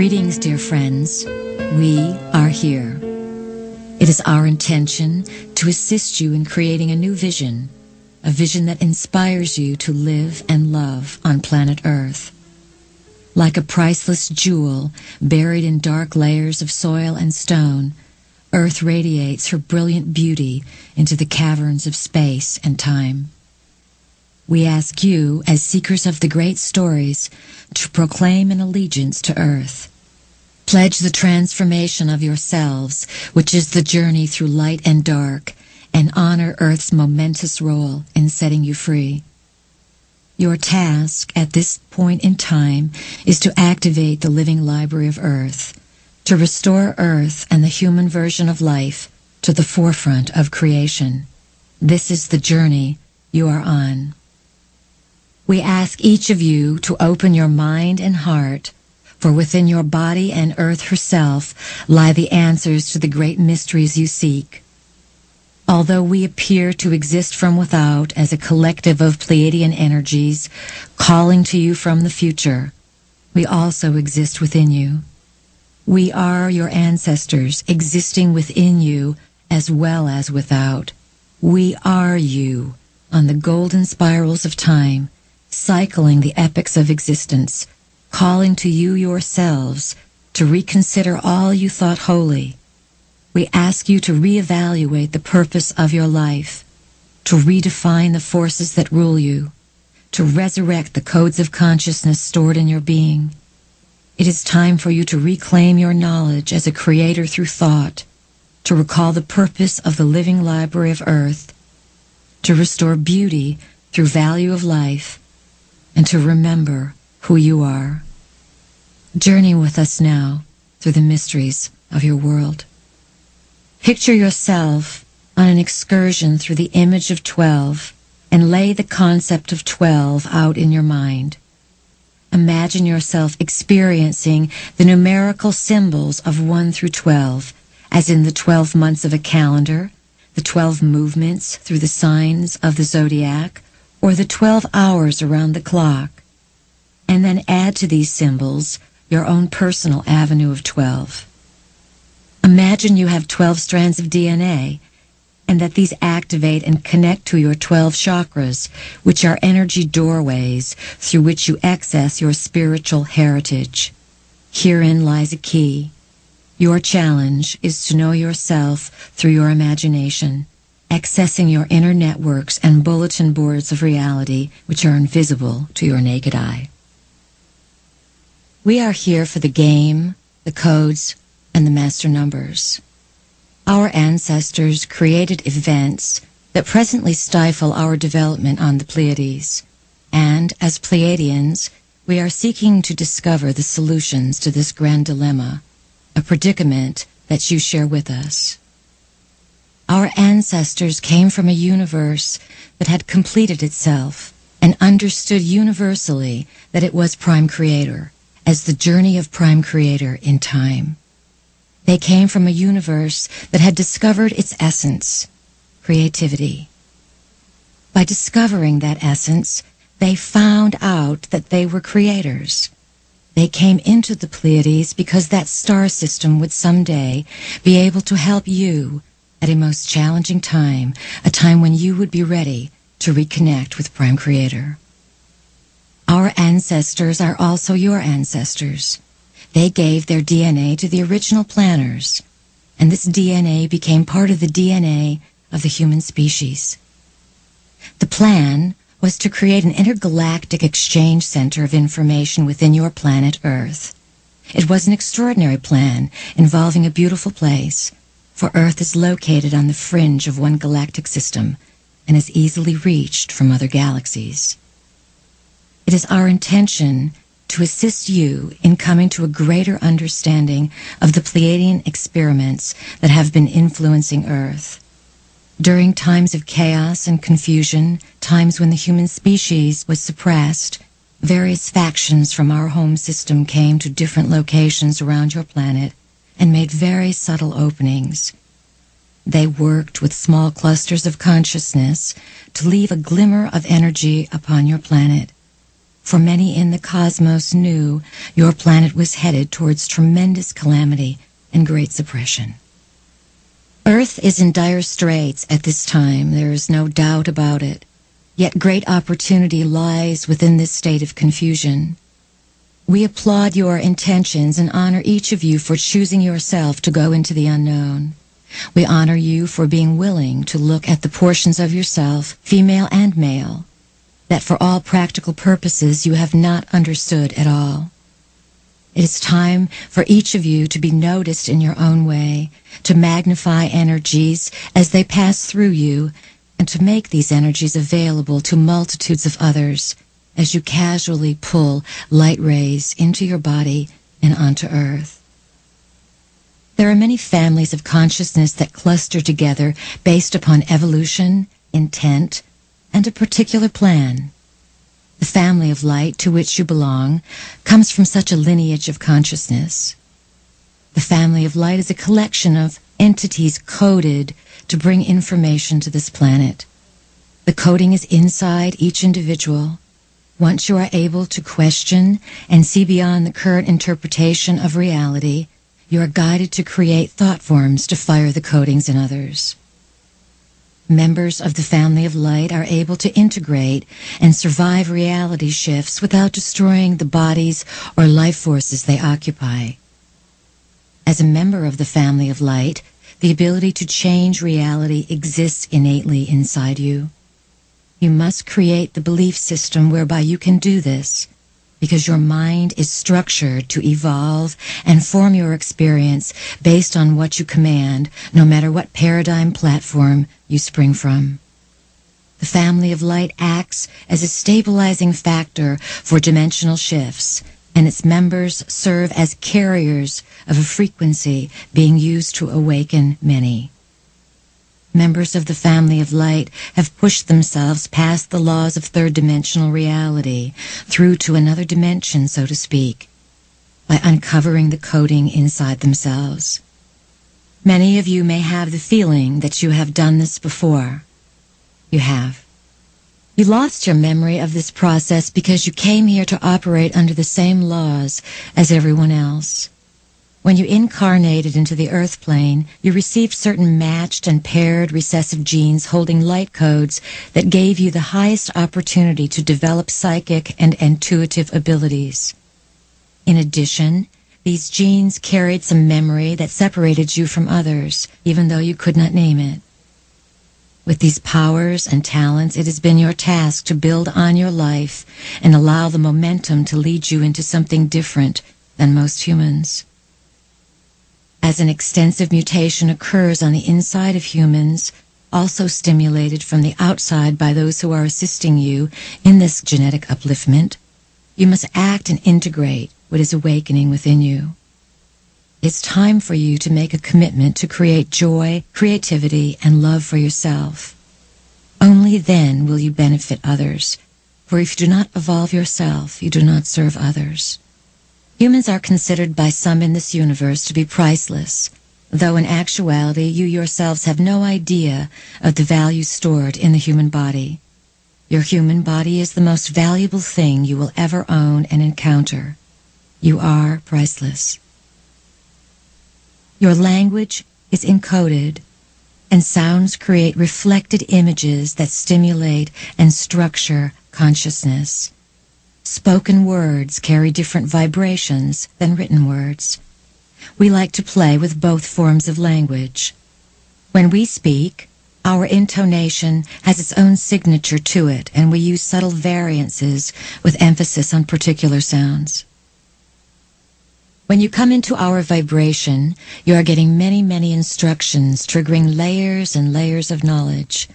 Greetings, dear friends. We are here. It is our intention to assist you in creating a new vision, a vision that inspires you to live and love on planet Earth. Like a priceless jewel buried in dark layers of soil and stone, Earth radiates her brilliant beauty into the caverns of space and time. We ask you, as seekers of the great stories, to proclaim an allegiance to Earth. Pledge the transformation of yourselves, which is the journey through light and dark, and honor Earth's momentous role in setting you free. Your task at this point in time is to activate the living library of Earth, to restore Earth and the human version of life to the forefront of creation. This is the journey you are on. We ask each of you to open your mind and heart, for within your body and Earth herself lie the answers to the great mysteries you seek. Although we appear to exist from without as a collective of Pleiadian energies calling to you from the future, we also exist within you. We are your ancestors existing within you as well as without. We are you on the golden spirals of time, cycling the epochs of existence, calling to you yourselves to reconsider all you thought holy. We ask you to reevaluate the purpose of your life, to redefine the forces that rule you, to resurrect the codes of consciousness stored in your being. It is time for you to reclaim your knowledge as a creator through thought, to recall the purpose of the living library of Earth, to restore beauty through value of life, and to remember who you are. Journey with us now through the mysteries of your world. Picture yourself on an excursion through the image of 12 and lay the concept of 12 out in your mind. Imagine yourself experiencing the numerical symbols of 1 through 12, as in the 12 months of a calendar, the 12 movements through the signs of the zodiac, or the 12 hours around the clock. And then add to these symbols your own personal avenue of 12. Imagine you have 12 strands of DNA, and that these activate and connect to your 12 chakras, which are energy doorways through which you access your spiritual heritage. Herein lies a key. Your challenge is to know yourself through your imagination, accessing your inner networks and bulletin boards of reality which are invisible to your naked eye. We are here for the game, the codes, and the master numbers. Our ancestors created events that presently stifle our development on the Pleiades, and as Pleiadians, we are seeking to discover the solutions to this grand dilemma, a predicament that you share with us. Our ancestors came from a universe that had completed itself and understood universally that it was Prime Creator, as the journey of Prime Creator in time. They came from a universe that had discovered its essence, creativity. By discovering that essence, they found out that they were creators. They came into the Pleiades because that star system would someday be able to help you at a most challenging time, a time when you would be ready to reconnect with Prime Creator. Our ancestors are also your ancestors. They gave their DNA to the original planners, and this DNA became part of the DNA of the human species. The plan was to create an intergalactic exchange center of information within your planet Earth. It was an extraordinary plan involving a beautiful place, for Earth is located on the fringe of one galactic system and is easily reached from other galaxies. It is our intention to assist you in coming to a greater understanding of the Pleiadian experiments that have been influencing Earth. During times of chaos and confusion, times when the human species was suppressed, various factions from our home system came to different locations around your planet and made very subtle openings. They worked with small clusters of consciousness to leave a glimmer of energy upon your planet. for many in the cosmos knew your planet was headed towards tremendous calamity and great suppression. Earth is in dire straits at this time, there is no doubt about it. Yet great opportunity lies within this state of confusion. We applaud your intentions and honor each of you for choosing yourself to go into the unknown. We honor you for being willing to look at the portions of yourself, female and male, that for all practical purposes you have not understood at all. It is time for each of you to be noticed in your own way, to magnify energies as they pass through you, and to make these energies available to multitudes of others as you casually pull light rays into your body and onto Earth. There are many families of consciousness that cluster together based upon evolution, intent, and a particular plan. The family of light to which you belong comes from such a lineage of consciousness. The family of light is a collection of entities coded to bring information to this planet. The coding is inside each individual. Once you are able to question and see beyond the current interpretation of reality, you are guided to create thought forms to fire the codings in others. Members of the family of light are able to integrate and survive reality shifts without destroying the bodies or life forces they occupy. As a member of the family of light, the ability to change reality exists innately inside you. You must create the belief system whereby you can do this, because your mind is structured to evolve and form your experience based on what you command, no matter what paradigm platform you spring from. The family of light acts as a stabilizing factor for dimensional shifts, and its members serve as carriers of a frequency being used to awaken many. Members of the family of light have pushed themselves past the laws of third-dimensional reality through to another dimension, so to speak, by uncovering the coding inside themselves. Many of you may have the feeling that you have done this before. You have. You lost your memory of this process because you came here to operate under the same laws as everyone else. When you incarnated into the Earth plane, you received certain matched and paired recessive genes holding light codes that gave you the highest opportunity to develop psychic and intuitive abilities. In addition, these genes carried some memory that separated you from others, even though you could not name it. With these powers and talents, it has been your task to build on your life and allow the momentum to lead you into something different than most humans. As an extensive mutation occurs on the inside of humans, also stimulated from the outside by those who are assisting you in this genetic upliftment, you must act and integrate what is awakening within you. It's time for you to make a commitment to create joy, creativity, and love for yourself. Only then will you benefit others, for if you do not evolve yourself, you do not serve others. Humans are considered by some in this universe to be priceless, though in actuality you yourselves have no idea of the value stored in the human body. Your human body is the most valuable thing you will ever own and encounter. You are priceless. Your language is encoded, and sounds create reflected images that stimulate and structure consciousness. Spoken words carry different vibrations than written words. We like to play with both forms of language. When we speak, our intonation has its own signature to it, and we use subtle variances with emphasis on particular sounds. When you come into our vibration, you are getting many, many instructions, triggering layers and layers of knowledge.